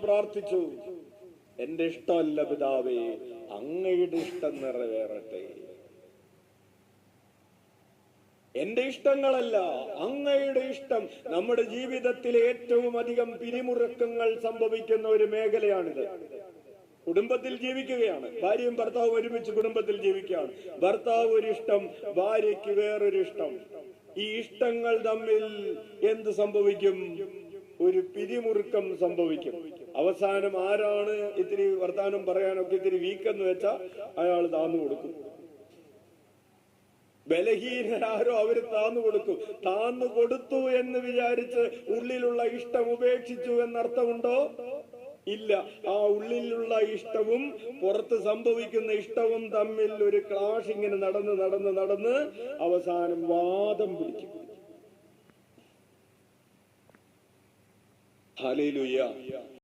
പ്രാർത്ഥിച്ചു, എന്റെ ഇഷ്ടമല്ല പിതാവേ, അങ്ങയുടെ ഇഷ്ടം നിറവേറട്ടെ. എന്റെ ഇഷ്ടങ്ങളല്ല, അങ്ങയുടെ ഇഷ്ടം. നമ്മുടെ ജീവിതത്തിലെ ഏറ്റവും അധികം പിരിമുറുക്കങ്ങൾ സംഭവിക്കുന്ന ഒരു മേഖലയാണിത്. കുടുംബത്തിൽ ജീവിക്കുകയാണ്, ഭാര്യയും ഭർത്താവും ഒരുമിച്ച് കുടുംബത്തിൽ ജീവിക്കുകയാണ്. ഭർത്താവ് ഒരു ഇഷ്ടം, ഭാര്യയ്ക്ക് വേറൊരു ഇഷ്ടം. ഈ ഇഷ്ടങ്ങൾ തമ്മിൽ എന്ത് സംഭവിക്കും? ഒരു പിരിമുറുക്കം സംഭവിക്കും. അവസാനം ആരാണ് ഇത്തിരി വർത്താനം പറയാനൊക്കെ ഇത്തിരി വീക്കെന്ന് വെച്ചാൽ അയാൾ താന്നു കൊടുക്കും. ബലഹീനരാരോ അവര് താന്നു കൊടുക്കും. താന്നു കൊടുത്തു എന്ന് വിചാരിച്ച് ഉള്ളിലുള്ള ഇഷ്ടം ഉപേക്ഷിച്ചു എന്നർത്ഥമുണ്ടോ? ഇല്ല. ആ ഉള്ളിലുള്ള ഇഷ്ടവും പുറത്ത് സംഭവിക്കുന്ന ഇഷ്ടവും തമ്മിൽ ഒരു ക്ലാഷ് ഇങ്ങനെ നടന്ന് അവസാനം വാദം പിടിക്കും. ഹല്ലേലൂയ.